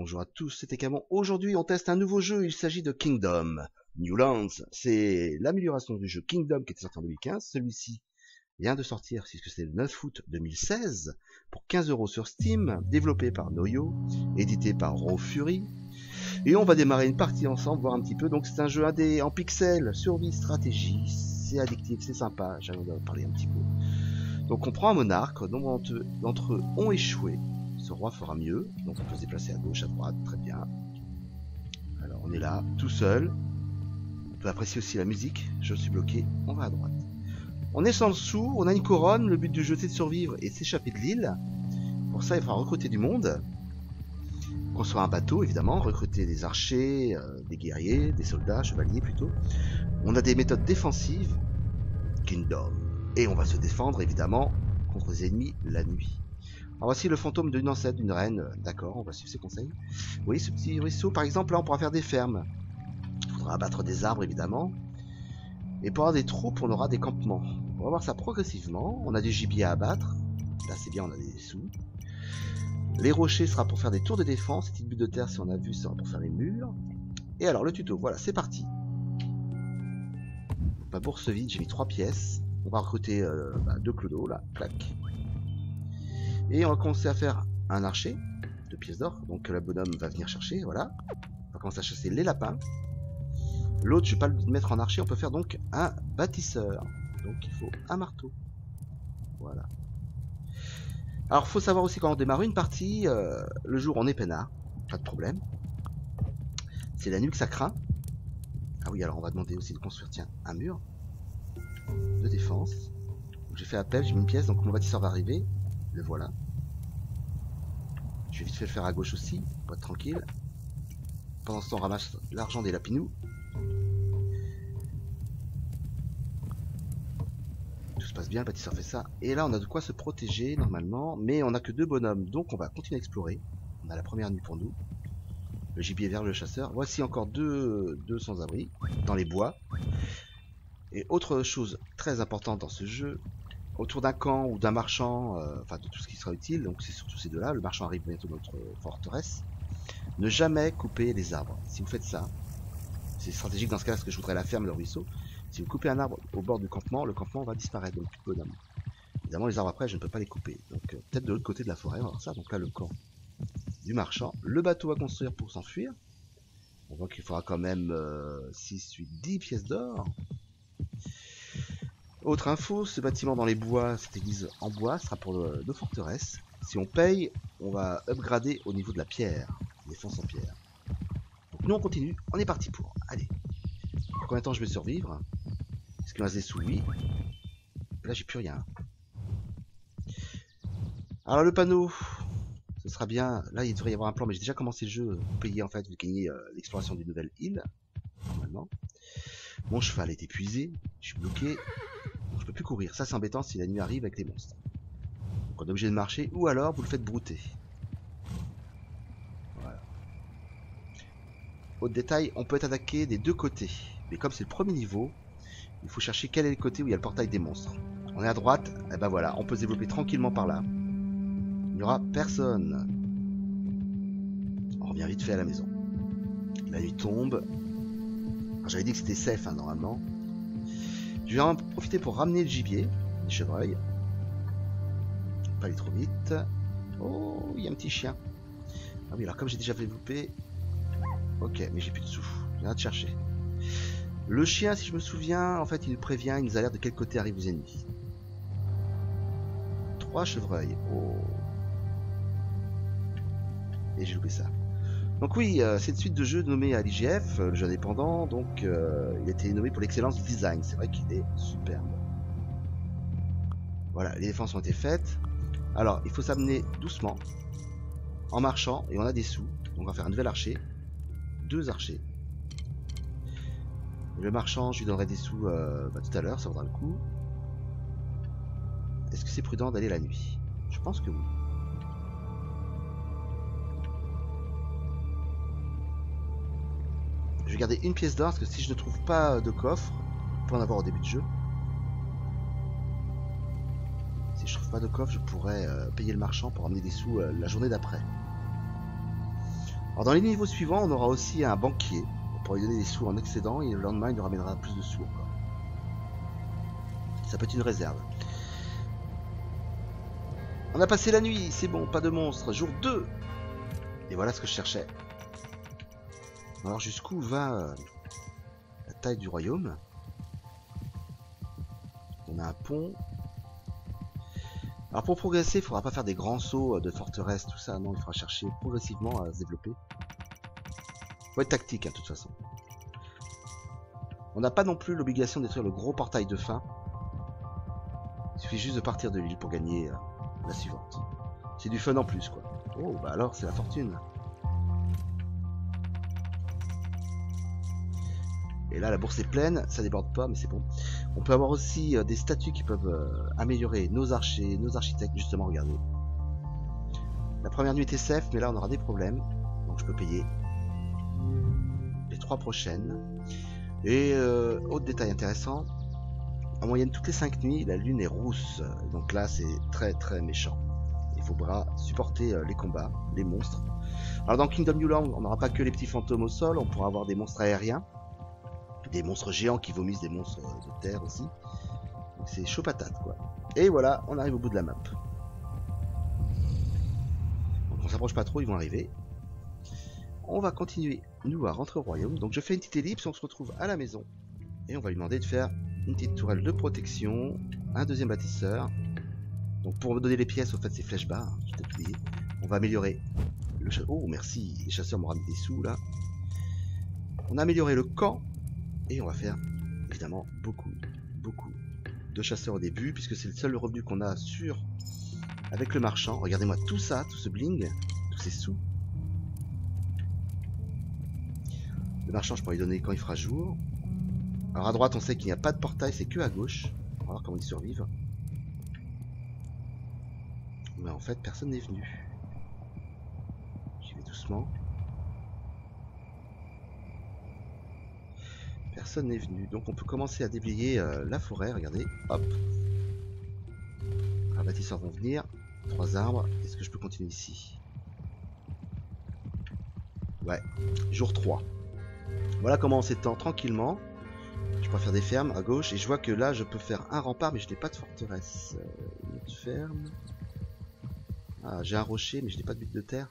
bonjour à tous, c'était Camon. Aujourd'hui, on teste un nouveau jeu, il s'agit de Kingdom New Lands. C'est l'amélioration du jeu Kingdom qui était sorti en 2015. Celui-ci vient de sortir, puisque c'est le 9 août 2016, pour 15 € sur Steam, développé par Noyo, édité par Raw Fury. Et on va démarrer une partie ensemble, voir un petit peu. Donc c'est un jeu indé en pixels, survie, stratégie, c'est addictif, c'est sympa, j'avais envie d'en parler un petit peu. Donc on prend un monarque, nombre d'entre eux ont échoué. Ce roi fera mieux, donc on peut se déplacer à gauche, à droite, très bien. Alors on est là, tout seul. On peut apprécier aussi la musique, je suis bloqué, on va à droite. On est sans dessous, on a une couronne, le but du jeu c'est de survivre et de s'échapper de l'île. Pour ça il faudra recruter du monde. Construire un bateau évidemment, recruter des archers, des guerriers, des soldats, chevaliers plutôt. On a des méthodes défensives, Kingdom. Et on va se défendre évidemment contre les ennemis la nuit. Alors voici le fantôme d'une ancêtre, d'une reine. D'accord, on va suivre ses conseils. Oui, ce petit ruisseau, par exemple, là on pourra faire des fermes. Il faudra abattre des arbres évidemment. Et pour avoir des troupes, on aura des campements. On va voir ça progressivement. On a du gibier à abattre. Là c'est bien, on a des sous. Les rochers sera pour faire des tours de défense. Les petites bulles de terre, si on a vu, sera pour faire les murs. Et alors le tuto, voilà, c'est parti. Ma bourse vide, j'ai mis 3 pièces. On va recruter 2 clodos, là, clac. Et on va commencer à faire un archer, 2 pièces d'or. Donc le bonhomme va venir chercher, voilà. On va commencer à chasser les lapins. L'autre, je ne vais pas le mettre en archer, on peut faire donc un bâtisseur. Donc il faut un marteau. Voilà. Alors faut savoir aussi quand on démarre une partie, le jour on est peinard, pas de problème. C'est la nuit que ça craint. Ah oui, alors on va demander aussi de construire, tiens, un mur de défense. J'ai fait appel, j'ai mis une pièce, donc mon bâtisseur va arriver. Le voilà. Je vais vite fait le faire à gauche aussi, pour être tranquille. Pendant ce temps, on ramasse l'argent des lapinous. Tout se passe bien, le bâtisseur fait ça. Et là, on a de quoi se protéger normalement, mais on n'a que 2 bonhommes, donc on va continuer à explorer. On a la première nuit pour nous. Le gibier vers le chasseur. Voici encore deux sans-abri dans les bois. Et autre chose très importante dans ce jeu, autour d'un camp ou d'un marchand, enfin de tout ce qui sera utile, donc c'est surtout ces deux-là, le marchand arrive bientôt dans notre forteresse, ne jamais couper les arbres. Si vous faites ça, c'est stratégique dans ce cas-là, parce que je voudrais la ferme, le ruisseau. Si vous coupez un arbre au bord du campement, le campement va disparaître, donc plus de bonhomme. Évidemment, les arbres après, je ne peux pas les couper. Donc peut-être de l'autre côté de la forêt, on va voir ça. Donc là, le camp du marchand. Le bateau à construire pour s'enfuir. On voit qu'il faudra quand même 6, 8, 10 pièces d'or. Autre info, ce bâtiment dans les bois, cette église en bois, sera pour nos forteresses. Si on paye, on va upgrader au niveau de la pierre, défense en pierre. Donc nous on continue, on est parti pour. Allez. Combien de temps je vais survivre? Est-ce qu'il me reste des sous? Oui. Là j'ai plus rien. Alors le panneau, ce sera bien. Là il devrait y avoir un plan, mais j'ai déjà commencé le jeu. Vous payez en fait, vous gagnez l'exploration d'une nouvelle île. Normalement. Mon cheval est épuisé, je suis bloqué. Je peux plus courir, ça c'est embêtant si la nuit arrive avec les monstres. Donc on est obligé de marcher ou alors vous le faites brouter. Voilà. Autre détail, on peut être attaqué des deux côtés. Mais comme c'est le premier niveau, il faut chercher quel est le côté où il y a le portail des monstres. On est à droite, et ben voilà, on peut se développer tranquillement par là. Il n'y aura personne. On revient vite fait à la maison. La nuit tombe. J'avais dit que c'était safe hein, normalement. Je vais en profiter pour ramener le gibier, les chevreuils. Pas aller trop vite. Oh, il y a un petit chien. Ah oui, alors comme j'ai déjà développé... Ok, mais j'ai plus de sous. Je viens de chercher. Le chien, si je me souviens, en fait, il nous prévient, il nous alerte de quel côté arrivent les ennemis. 3 chevreuils. Oh. Et j'ai loupé ça. Donc oui, c'est une suite de jeux nommé à l'IGF, le jeu indépendant, donc il a été nommé pour l'excellence du design, c'est vrai qu'il est superbe. Voilà, les défenses ont été faites. Alors, il faut s'amener doucement, en marchant, et on a des sous. Donc on va faire un nouvel archer, 2 archers. Le marchand, je lui donnerai des sous tout à l'heure, ça vaudra le coup. Est-ce que c'est prudent d'aller la nuit? Je pense que oui. Je vais garder une pièce d'or parce que si je ne trouve pas de coffre, on peut en avoir au début du jeu. Si je trouve pas de coffre, je pourrais payer le marchand pour ramener des sous la journée d'après. Alors dans les niveaux suivants, on aura aussi un banquier. On pourra lui donner des sous en excédent et le lendemain, il nous ramènera plus de sous encore. Ça peut être une réserve. On a passé la nuit, c'est bon, pas de monstres. Jour 2. Et voilà ce que je cherchais. Alors jusqu'où va la taille du royaume? On a un pont. Alors pour progresser, il faudra pas faire des grands sauts de forteresse, tout ça. Non, il faudra chercher progressivement à se développer. Faut être tactique, hein, de toute façon. On n'a pas non plus l'obligation de détruire le gros portail de fin. Il suffit juste de partir de l'île pour gagner la suivante. C'est du fun en plus, quoi. Oh, bah alors, c'est la fortune. Et là, la bourse est pleine, ça déborde pas, mais c'est bon. On peut avoir aussi des statues qui peuvent améliorer nos archers, nos architectes, justement, regardez. La première nuit était safe, mais là, on aura des problèmes. Donc, je peux payer les 3 prochaines. Et autre détail intéressant, en moyenne, toutes les 5 nuits, la lune est rousse. Donc là, c'est très très méchant. Il faudra supporter les combats, les monstres. Alors dans Kingdom New Land, on n'aura pas que les petits fantômes au sol, on pourra avoir des monstres aériens. Des monstres géants qui vomissent des monstres de terre aussi. C'est chaud patate, quoi. Et voilà, on arrive au bout de la map. Donc on s'approche pas trop, ils vont arriver. On va continuer, nous, à rentrer au royaume. Donc je fais une petite ellipse, on se retrouve à la maison. Et on va lui demander de faire une petite tourelle de protection, un deuxième bâtisseur. Donc pour me donner les pièces, au fait c'est flèche bas, hein, j'ai peut-être oublié. On va améliorer le chasseur. Oh merci, les chasseurs m'ont ramené des sous là. On a amélioré le camp. Et on va faire évidemment beaucoup de chasseurs au début, puisque c'est le seul revenu qu'on a sur avec le marchand. Regardez-moi tout ça, tout ce bling, tous ces sous. Le marchand, je pourrais lui donner quand il fera jour. Alors à droite, on sait qu'il n'y a pas de portail, c'est que à gauche. On va voir comment ils survivent. Mais en fait, personne n'est venu. J'y vais doucement. Personne n'est venu, donc on peut commencer à déblayer la forêt, regardez, hop. Les bâtisseurs vont venir, 3 arbres, est-ce que je peux continuer ici? Ouais, jour 3. Voilà comment on s'étend tranquillement. Je peux faire des fermes à gauche, et je vois que là je peux faire un rempart, mais je n'ai pas de forteresse. Une autre ferme. Ah, j'ai un rocher, mais je n'ai pas de butte de terre.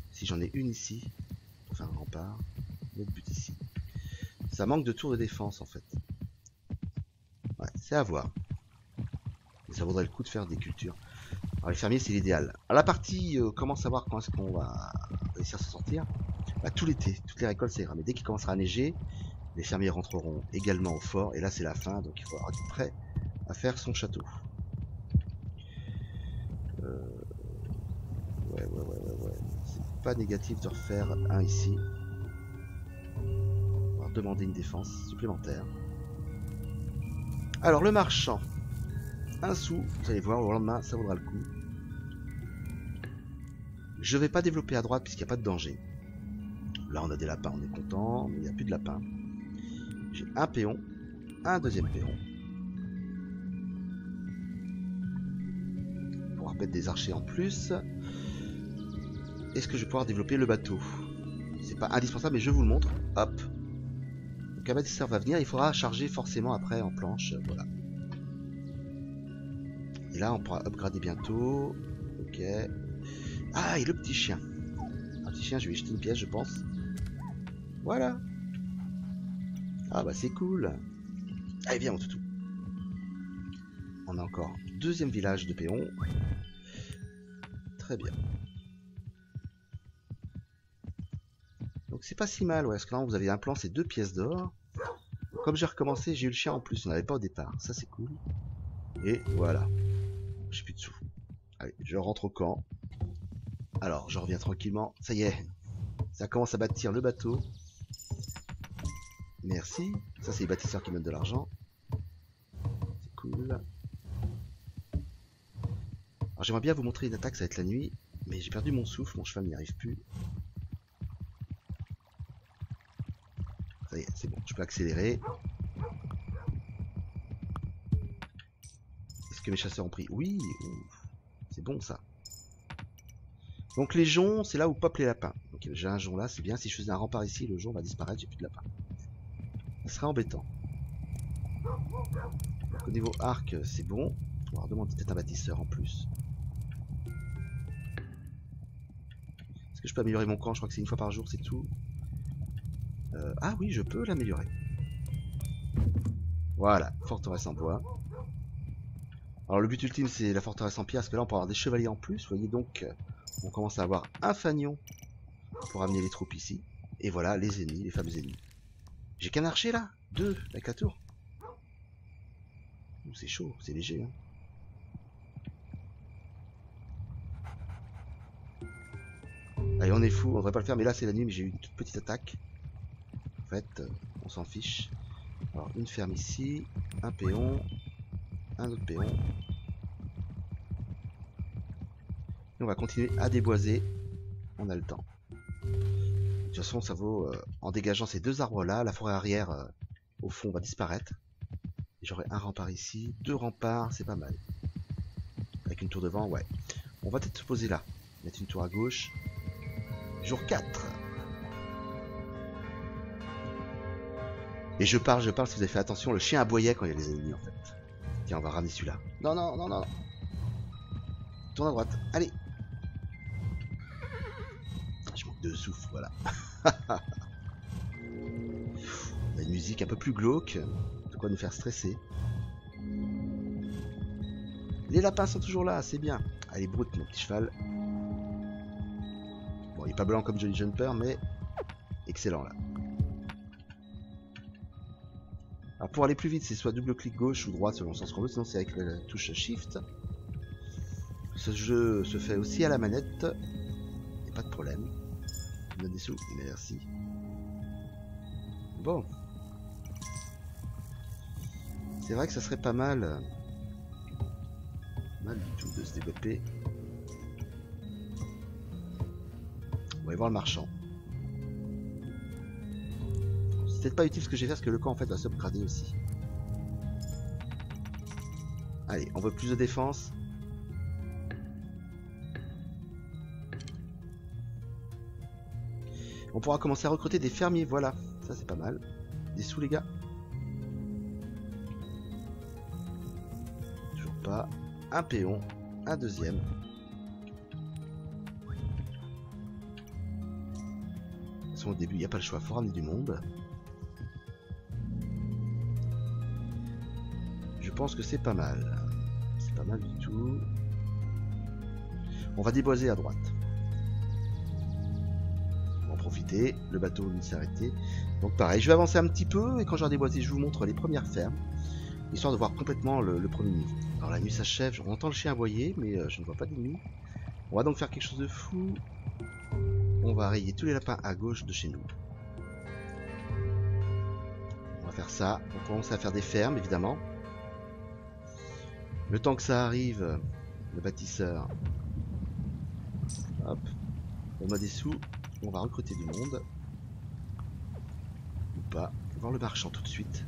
Si j'en ai une ici, pour faire un rempart, une autre butte ici. Ça manque de tours de défense en fait. Ouais, c'est à voir. Mais ça vaudrait le coup de faire des cultures. Alors les fermiers c'est l'idéal. Alors la partie comment savoir quand est-ce qu'on va réussir à s'en sortir? Bah, tout l'été, toutes les récoltes ça ira. Mais dès qu'il commencera à neiger, les fermiers rentreront également au fort. Et là c'est la fin, donc il faudra être prêt à faire son château. Ouais. C'est pas négatif de refaire un ici. Demander une défense supplémentaire. Alors le marchand, un sou, vous allez voir, au lendemain ça vaudra le coup. Je vais pas développer à droite puisqu'il n'y a pas de danger. Là on a des lapins, on est content, mais il n'y a plus de lapins. J'ai un péon, un deuxième péon. Pour mettre des archers en plus. Est-ce que je vais pouvoir développer le bateau? C'est pas indispensable mais je vous le montre. Hop. Donc un bâtisseur va venir, il faudra charger forcément après en planche, voilà. Et là on pourra upgrader bientôt. Ok. Ah, et le petit chien. Un petit chien, je vais lui jeter une pièce je pense. Voilà. Ah bah c'est cool. Allez viens mon toutou. On a encore deuxième village de péons. Très bien. Donc c'est pas si mal, ouais, parce que là vous avez un plan, c'est 2 pièces d'or. Comme j'ai recommencé, j'ai eu le chien en plus, on n'avait pas au départ, ça c'est cool. Et voilà, j'ai plus de sous. Allez, je rentre au camp. Alors, je reviens tranquillement, ça y est, ça commence à bâtir le bateau. Merci, ça c'est les bâtisseurs qui donnent de l'argent. C'est cool. Alors j'aimerais bien vous montrer une attaque, ça va être la nuit, mais j'ai perdu mon souffle, mon cheval n'y arrive plus. Ça y est, c'est bon, je peux accélérer. Est-ce que mes chasseurs ont pris? Oui, c'est bon ça. Donc les joncs, c'est là où pop les lapins. Donc Donc j'ai un jonc là, c'est bien. Si je faisais un rempart ici, le jonc va disparaître, j'ai plus de lapin. Ça serait embêtant. Donc, au niveau arc, c'est bon. On va demander peut-être un bâtisseur en plus. Est-ce que je peux améliorer mon camp? Je crois que c'est une fois par jour, c'est tout. Ah oui, je peux l'améliorer. Voilà, forteresse en bois. Alors le but ultime c'est la forteresse en pierre, parce que là on peut avoir des chevaliers en plus. Vous voyez donc, on commence à avoir un fanion pour amener les troupes ici. Et voilà les ennemis, les fameux ennemis. J'ai qu'un archer là, 2 avec la tour. C'est chaud, c'est léger. Hein. Allez, on est fou, on devrait pas le faire, mais là c'est la nuit, mais j'ai eu une toute petite attaque. En fait, on s'en fiche. Alors une ferme ici, un péon, un autre péon. Et on va continuer à déboiser. On a le temps. De toute façon, ça vaut, en dégageant ces deux arbres là, la forêt arrière au fond va disparaître. J'aurai un rempart ici, 2 remparts, c'est pas mal. Avec une tour devant, ouais. On va peut-être se poser là. Mettre une tour à gauche. Jour 4. Et je parle, si vous avez fait attention, le chien aboyait quand il y a les ennemis en fait. Tiens, on va ramener celui-là. Non, non, non, non. Tourne à droite, allez. Je manque de souffle, voilà. On a une musique un peu plus glauque, de quoi nous faire stresser. Les lapins sont toujours là, c'est bien. Allez, broute mon petit cheval. Bon, il est pas blanc comme Jolly Jumper, mais excellent là. Alors pour aller plus vite, c'est soit double clic gauche ou droite selon le sens qu'on veut, sinon c'est avec la touche Shift. Ce jeu se fait aussi à la manette, et pas de problème. On a des sous, merci. Bon. C'est vrai que ça serait pas mal. Mal du tout de se développer. On va aller voir le marchand. C'est peut-être pas utile ce que j'ai fait parce que le camp en fait va s'upgrader aussi. Allez, on veut plus de défense. On pourra commencer à recruter des fermiers, voilà. Ça c'est pas mal. Des sous les gars. Toujours pas. Un péon. Un deuxième. De toute façon au début il n'y a pas le choix, il faut ramener du monde. Je pense que c'est pas mal. C'est pas mal du tout. On va déboiser à droite. Profiter, le bateau ne s'est arrêté. Donc pareil, je vais avancer un petit peu et quand j'aurai déboisé, je vous montre les premières fermes, histoire de voir complètement le premier niveau. Alors la nuit s'achève, on entend le chien aboyer, mais je ne vois pas d'ennemis. On va donc faire quelque chose de fou. On va rayer tous les lapins à gauche de chez nous. On va faire ça. On commence à faire des fermes, évidemment. Le temps que ça arrive, le bâtisseur. Hop. On a des sous. On va recruter du monde. Ou pas. On va voir le marchand tout de suite.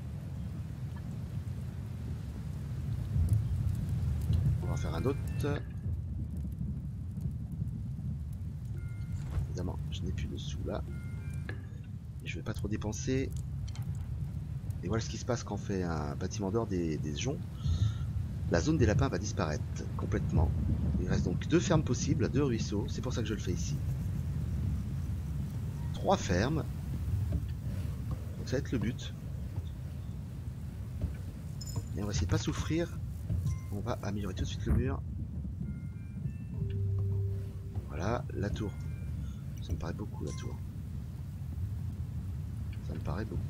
On va en faire un autre. Évidemment, je n'ai plus de sous là. Et je vais pas trop dépenser. Et voilà ce qui se passe quand on fait un bâtiment d'or des joncs. La zone des lapins va disparaître complètement. Il reste donc 2 fermes possibles, 2 ruisseaux. C'est pour ça que je le fais ici. 3 fermes. Donc ça va être le but. Et on va essayer de pas souffrir. On va améliorer tout de suite le mur. Voilà, la tour. Ça me paraît beaucoup la tour. Ça me paraît beaucoup.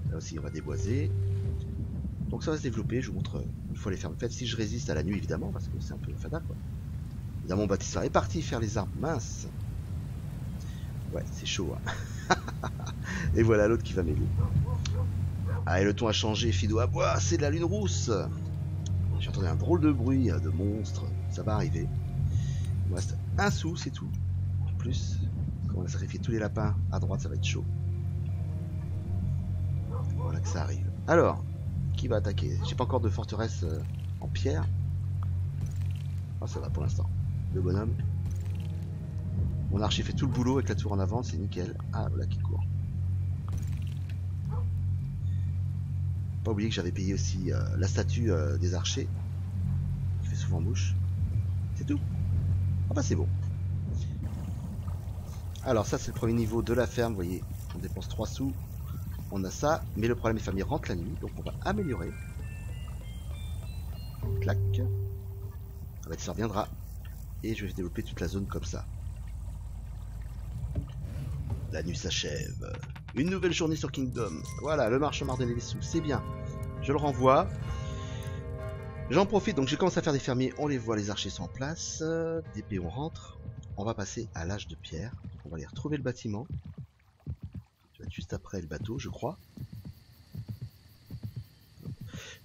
Là aussi on va déboiser. Donc ça va se développer, je vous montre une fois les fermes faites. Si je résiste à la nuit évidemment, parce que c'est un peu fada quoi. Évidemment mon bâtisseur est parti faire les arbres, mince. Ouais c'est chaud hein. Et voilà l'autre qui va m'aider. Ah et le ton a changé, Fido à bois, c'est de la lune rousse. J'ai entendu un drôle de bruit de monstre, ça va arriver. Il me reste un sou, c'est tout. En plus, quand on a sacrifié tous les lapins à droite, ça va être chaud. Voilà que ça arrive. Alors, qui va attaquer? J'ai pas encore de forteresse en pierre. Ah ça va pour l'instant. le bonhomme. Mon archer fait tout le boulot avec la tour en avant, c'est nickel. Ah, voilà qui court. Pas oublier que j'avais payé aussi la statue des archers. Qui fait souvent mouche. C'est tout. Ah bah c'est bon. Alors ça c'est le premier niveau de la ferme, vous voyez. On dépense 3 sous. On a ça. Mais le problème, les fermiers rentrent la nuit. Donc on va améliorer. Clac. Ah bah ça reviendra. Et je vais développer toute la zone comme ça. La nuit s'achève. Une nouvelle journée sur Kingdom. Voilà, le marchand m'a redonné les sous. C'est bien. Je le renvoie. J'en profite. Donc, je commence à faire des fermiers. On les voit, les archers sont en place. Des péons rentrent. On va passer à l'âge de pierre. On va aller retrouver le bâtiment. Ça va être juste après le bateau, je crois.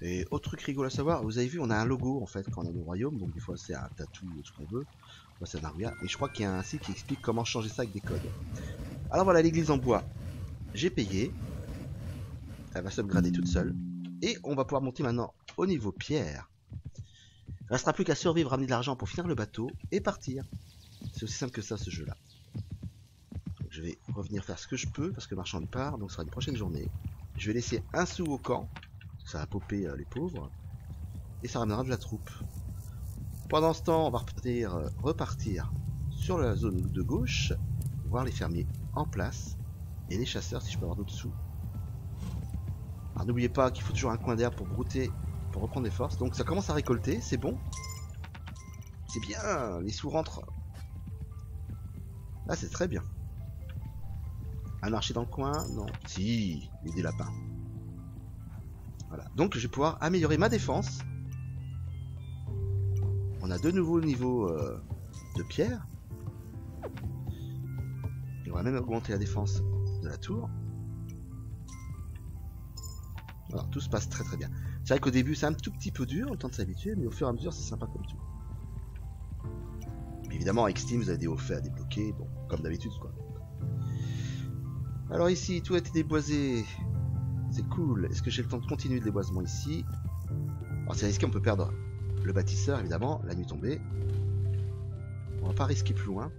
Et autre truc rigolo à savoir, vous avez vu, on a un logo en fait quand on est au royaume. Donc, des fois, c'est un tatou ou ce qu'on veut. Moi, c'est un Naruya. Et je crois qu'il y a un site qui explique comment changer ça avec des codes. Alors voilà, l'église en bois, j'ai payé. Elle va s'upgrader toute seule. Et on va pouvoir monter maintenant au niveau pierre. Il ne restera plus qu'à survivre, ramener de l'argent pour finir le bateau et partir. C'est aussi simple que ça, ce jeu-là. Je vais revenir faire ce que je peux, parce que le marchand part, donc ce sera une prochaine journée. Je vais laisser un sou au camp, ça va popper les pauvres. Et ça ramènera de la troupe. Pendant ce temps, on va repartir sur la zone de gauche, voir les fermiers en place et les chasseurs si je peux avoir d'autres sous. Alors n'oubliez pas qu'il faut toujours un coin d'air pour brouter, pour reprendre des forces. Donc ça commence à récolter, c'est bon. C'est bien, les sous rentrent. Là c'est très bien. Un archer dans le coin, non. Si, il y a des lapins. Voilà, donc je vais pouvoir améliorer ma défense. On a de nouveaux niveaux de pierre. On va même augmenter la défense de la tour. Alors tout se passe très très bien. C'est vrai qu'au début c'est un tout petit peu dur, le temps de s'habituer, mais au fur et à mesure c'est sympa comme tout. Mais évidemment avec Steam vous avez des hauts faits à débloquer, bon, comme d'habitude quoi. Alors ici tout a été déboisé. C'est cool. Est-ce que j'ai le temps de continuer le déboisement ici? Alors c'est risqué, on peut perdre le bâtisseur évidemment, la nuit tombée. On va pas risquer plus loin.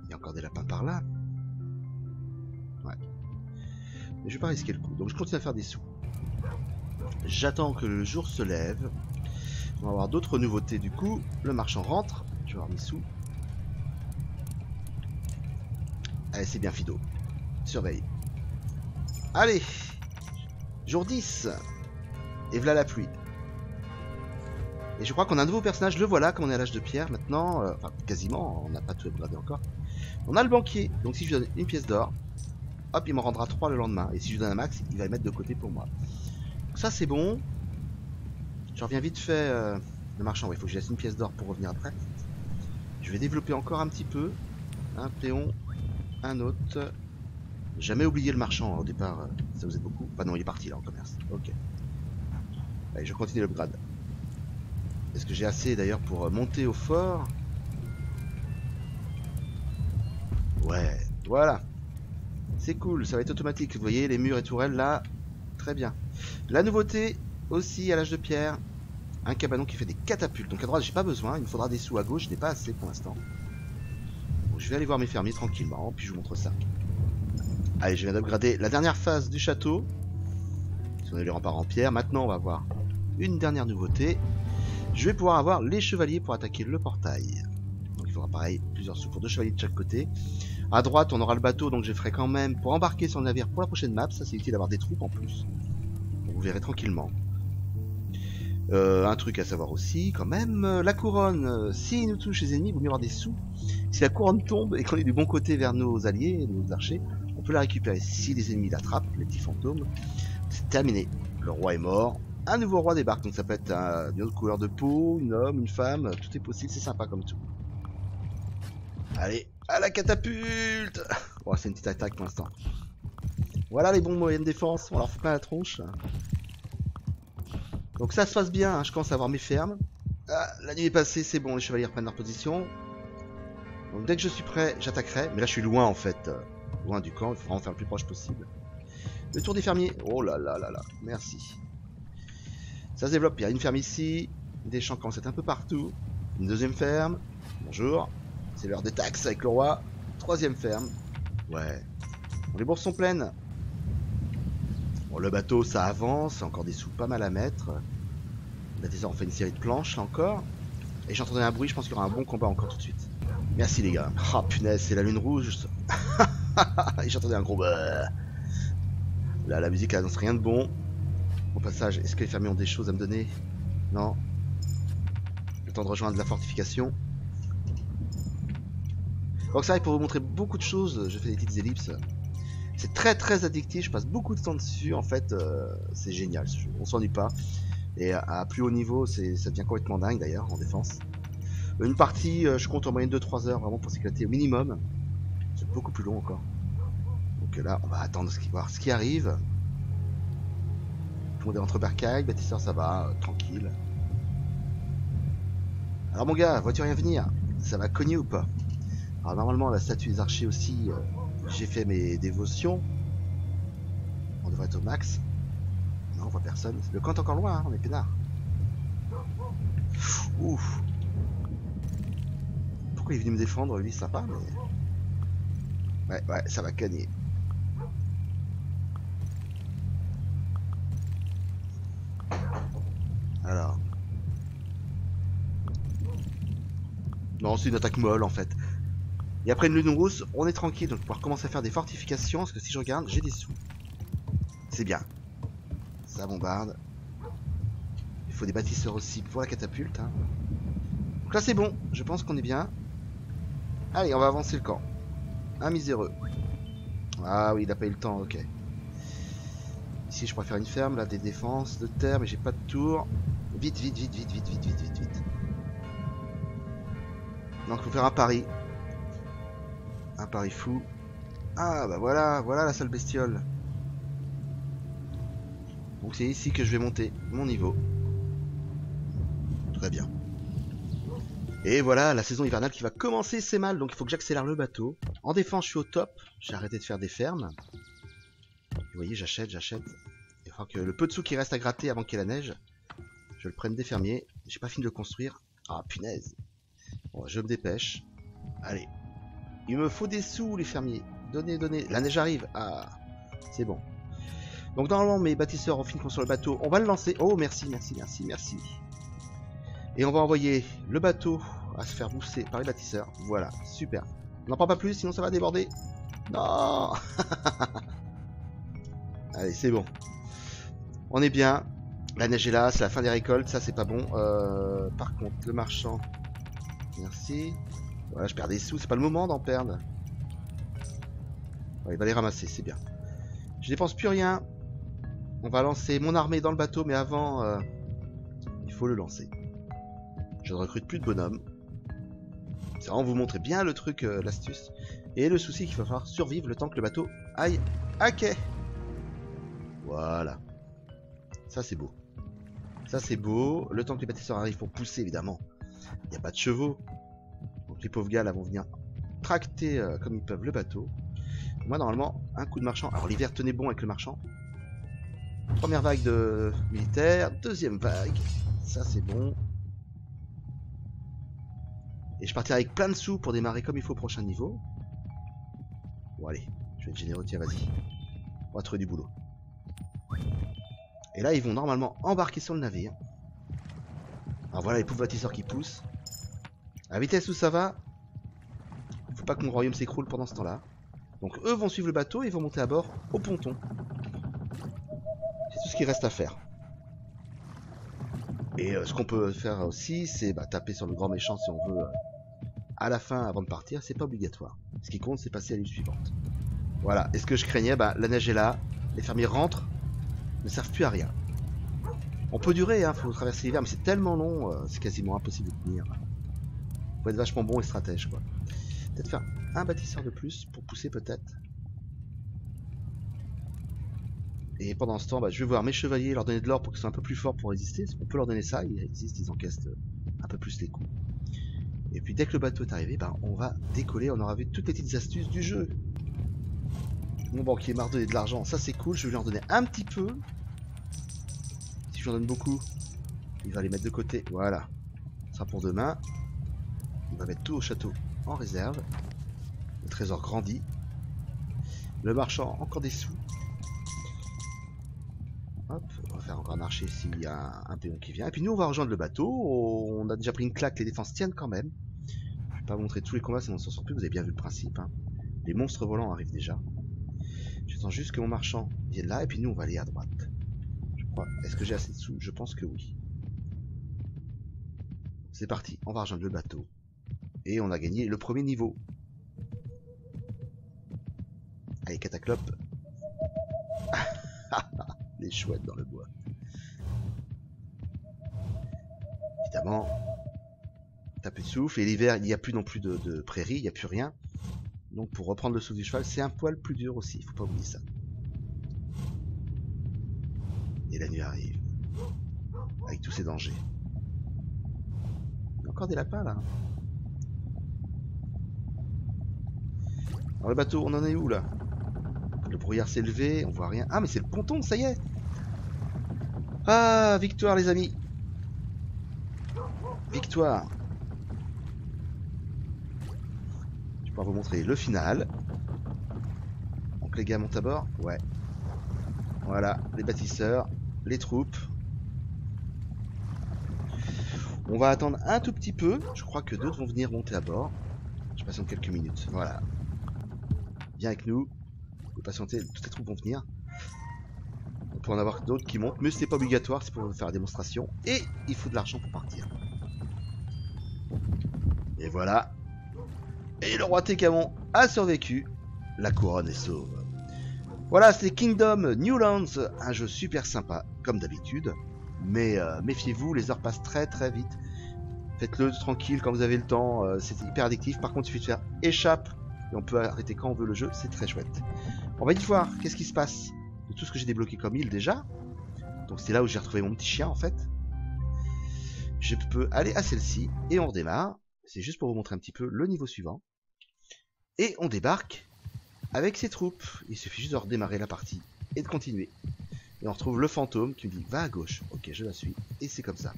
Il y a encore des lapins par là. Ouais. Mais je vais pas risquer le coup. Donc je continue à faire des sous. J'attends que le jour se lève. On va avoir d'autres nouveautés du coup. Le marchand rentre. Je vais avoir mes sous. Allez, c'est bien Fido. Surveille. Allez. Jour 10. Et voilà la pluie. Et je crois qu'on a un nouveau personnage. Le voilà, comme on est à l'âge de pierre maintenant. Enfin, quasiment. On n'a pas tout upgradé encore. On a le banquier. Donc si je donne une pièce d'or, hop, il m'en rendra 3 le lendemain. Et si je donne un max, il va le mettre de côté pour moi. Donc ça c'est bon. Je reviens vite fait le marchand. Il faut que je laisse une pièce d'or pour revenir après. Je vais développer encore un petit peu. Un péon. Un autre. Jamais oublié le marchand au départ. Ça vous aide beaucoup. Bah non, il est parti là en commerce. Ok. Allez, je continue l'upgrade. Est-ce que j'ai assez d'ailleurs pour monter au fort? Ouais, voilà. C'est cool, ça va être automatique. Vous voyez les murs et tourelles là. Très bien. La nouveauté aussi à l'âge de pierre. Un cabanon qui fait des catapultes. Donc à droite j'ai pas besoin. Il me faudra des sous à gauche. Je n'ai pas assez pour l'instant. Donc je vais aller voir mes fermiers tranquillement. Puis je vous montre ça. Allez, je viens d'upgrader la dernière phase du château. Si on a les remparts en pierre. Maintenant on va voir une dernière nouveauté. Je vais pouvoir avoir les chevaliers pour attaquer le portail. Donc il faudra pareil plusieurs sous pour 2 chevaliers de chaque côté. À droite on aura le bateau, donc je ferai quand même pour embarquer sur le navire pour la prochaine map. Ça c'est utile d'avoir des troupes en plus. Donc, vous verrez tranquillement. Un truc à savoir aussi quand même, la couronne, si nous touche les ennemis, il vaut mieux avoir des sous. Si la couronne tombe et qu'on est du bon côté vers nos alliés, nos archers, on peut la récupérer. Si les ennemis l'attrapent, les petits fantômes, c'est terminé. Le roi est mort. Un nouveau roi débarque, donc ça peut être une autre couleur de peau, un homme, une femme, tout est possible, c'est sympa comme tout. Allez, à la catapulte. Bon, c'est une petite attaque pour l'instant. Voilà les bons moyens de défense, on leur fout pas la tronche. Donc ça se passe bien, hein. Je commence à avoir mes fermes. Ah, la nuit est passée, c'est bon, les chevaliers reprennent leur position. Donc dès que je suis prêt, j'attaquerai. Mais là je suis loin en fait, loin du camp, il faut vraiment faire le plus proche possible. Le tour des fermiers, oh là là là là, merci. Ça se développe, il y a une ferme ici, Des champs commencent à être un peu partout. Une deuxième ferme. Bonjour. C'est l'heure des taxes avec le roi. Troisième ferme. Ouais. Bon, les bourses sont pleines. Bon, le bateau, ça avance. Encore des sous pas mal à mettre. Là, déjà, on fait une série de planches, là encore. Et j'entendais un bruit, je pense qu'il y aura un bon combat encore tout de suite. Merci les gars. Oh punaise, c'est la lune rouge. Et j'entendais un gros bah. Là, la musique, elle annonce rien de bon. Au passage, est-ce que les fermiers ont des choses à me donner? Non. Le temps de rejoindre la fortification. Donc ça, pour vous montrer beaucoup de choses, je fais des petites ellipses. C'est très très addictif, je passe beaucoup de temps dessus, en fait, c'est génial, on s'ennuie pas. Et à plus haut niveau, ça devient complètement dingue d'ailleurs, en défense. Une partie, je compte en moyenne de 3 heures, vraiment pour s'éclater au minimum. C'est beaucoup plus long encore. Donc là, on va attendre voir ce qui arrive. Tout le monde est entre bercailles, bâtisseur ça va, tranquille. Alors mon gars, vois-tu rien venir? Ça va cogner ou pas? Alors normalement la statue des archers aussi, j'ai fait mes dévotions. On devrait être au max. Non, on voit personne. Le camp est encore loin, hein, on est peinard. Ouf. Pourquoi il est venu me défendre? Lui, sympa, mais... Ouais, ça va cogner. Alors... Non, c'est une attaque molle en fait. Et après une lune rousse, on est tranquille, donc on va pouvoir commencer à faire des fortifications, parce que si je regarde, j'ai des sous. C'est bien. Ça bombarde. Il faut des bâtisseurs aussi pour la catapulte. Hein. Donc là c'est bon, je pense qu'on est bien. Allez, on va avancer le camp. Un miséreux. Ah oui, il a pas eu le temps, ok. Ici je pourrais faire une ferme, là des défenses de terre, mais j'ai pas de tour. Vite. Donc il faut faire un pari. Un pari fou. Ah bah voilà la seule bestiole. Donc c'est ici que je vais monter mon niveau. Très bien. Et voilà, la saison hivernale qui va commencer, c'est mal, donc il faut que j'accélère le bateau. En défense, je suis au top. J'ai arrêté de faire des fermes. Vous voyez, j'achète. Il faut que le peu de sous qui reste à gratter avant qu'il y ait la neige, je le prenne des fermiers. J'ai pas fini de le construire. Ah punaise. Bon, je me dépêche. Allez. Il me faut des sous, les fermiers. Donnez. La neige arrive. Ah, c'est bon. Donc normalement, mes bâtisseurs ont fini de construire le bateau. On va le lancer. Oh, merci. Et on va envoyer le bateau à se faire bousser par les bâtisseurs. Voilà, super. On n'en prend pas plus, sinon ça va déborder. Non. Allez, c'est bon. On est bien. La neige est là, c'est la fin des récoltes, ça c'est pas bon. Par contre, le marchand... Merci. Voilà, je perds des sous, c'est pas le moment d'en perdre. Ouais, il va les ramasser, c'est bien. Je dépense plus rien. On va lancer mon armée dans le bateau, mais avant, il faut le lancer. Je ne recrute plus de bonhommes. C'est vraiment vous montrer bien le truc, l'astuce. Et le souci qu'il va falloir survivre le temps que le bateau aille à quai. Voilà. Ça c'est beau. Ça c'est beau. Le temps que les bâtisseurs arrivent pour pousser, évidemment. Il n'y a pas de chevaux. Donc les pauvres gars là vont venir tracter comme ils peuvent le bateau. Moi normalement, un coup de marchand. Alors l'hiver tenait bon avec le marchand. Première vague de militaires. Deuxième vague. Ça c'est bon. Et je partirai avec plein de sous pour démarrer comme il faut au prochain niveau. Bon allez, je vais être généreux, tiens vas-y. On va trouver du boulot. Et là ils vont normalement embarquer sur le navire. Alors voilà les pauvres bâtisseurs qui poussent. À la vitesse où ça va, faut pas que mon royaume s'écroule pendant ce temps-là. Donc eux vont suivre le bateau et vont monter à bord au ponton. C'est tout ce qu'il reste à faire. Et ce qu'on peut faire aussi, c'est taper sur le grand méchant si on veut à la fin avant de partir, c'est pas obligatoire. Ce qui compte, c'est passer à l'île suivante. Voilà, et ce que je craignais, la neige est là, les fermiers rentrent, ne servent plus à rien. On peut durer, hein, faut traverser l'hiver, mais c'est tellement long, c'est quasiment impossible de tenir. Faut être vachement bon et stratège, quoi. Peut-être faire un bâtisseur de plus pour pousser, peut-être. Et pendant ce temps, je vais voir mes chevaliers, leur donner de l'or pour qu'ils soient un peu plus forts pour résister. On peut leur donner ça, ils résistent, ils encaissent un peu plus les coups. Et puis dès que le bateau est arrivé, on va décoller, on aura vu toutes les petites astuces du jeu. Mon banquier m'a redonné de l'argent, ça c'est cool, je vais lui en donner un petit peu. Si je lui en donne beaucoup, Il va les mettre de côté, voilà. Ça sera pour demain. On va mettre tout au château en réserve. Le trésor grandit. Le marchand, encore des sous. Hop, on va faire encore un marché s'il y a un péon qui vient. Et puis nous, on va rejoindre le bateau. On a déjà pris une claque, les défenses tiennent quand même. Je vais pas vous montrer tous les combats, sinon on s'en sort plus. Vous avez bien vu le principe. Hein. Les monstres volants arrivent déjà. J'attends juste que mon marchand vienne là. Et puis nous, on va aller à droite. Je crois. Est-ce que j'ai assez de sous? Je pense que oui. C'est parti, on va rejoindre le bateau. Et on a gagné le premier niveau. Allez, cataclope. Les chouettes dans le bois. Évidemment, t'as plus de souffle. Et l'hiver, il n'y a plus non plus de prairie, il n'y a plus rien. Donc pour reprendre le souffle du cheval, c'est un poil plus dur aussi, il faut pas oublier ça. Et la nuit arrive. Avec tous ses dangers. Il y a encore des lapins là. Alors le bateau, on en est où là? Le brouillard s'est levé, on voit rien. Ah mais c'est le ponton, ça y est. Ah, victoire les amis. Victoire. Je vais pouvoir vous montrer le final. Donc les gars montent à bord. Ouais. Voilà, les bâtisseurs, les troupes. On va attendre un tout petit peu. Je crois que d'autres vont venir monter à bord. Je patiente quelques minutes. Voilà. Viens avec nous. Vous pouvez patienter, toutes les troupes vont venir. On peut en avoir d'autres qui montent, mais c'est pas obligatoire, c'est pour faire la démonstration. Et il faut de l'argent pour partir. Et voilà. Et le roi Tékamon a survécu. La couronne est sauve. Voilà, c'est Kingdom New Lands, un jeu super sympa, comme d'habitude. Mais méfiez-vous, les heures passent très très vite. Faites-le tranquille quand vous avez le temps, c'est hyper addictif. Par contre, il suffit de faire échappe et on peut arrêter quand on veut le jeu, c'est très chouette. On va vite voir qu'est-ce qui se passe de tout ce que j'ai débloqué comme île déjà. Donc c'est là où j'ai retrouvé mon petit chien en fait. Je peux aller à celle-ci et on redémarre. C'est juste pour vous montrer un petit peu le niveau suivant. Et on débarque avec ses troupes. Il suffit juste de redémarrer la partie et de continuer. Et on retrouve le fantôme qui me dit va à gauche. Ok, je la suis. Et c'est comme ça.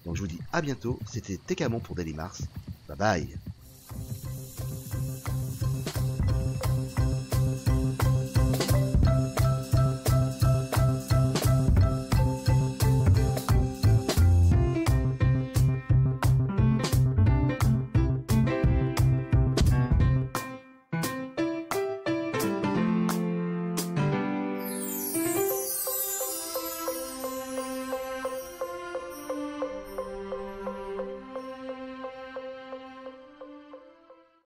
Donc je vous dis à bientôt. C'était Tékamon pour Daily Mars. Bye bye.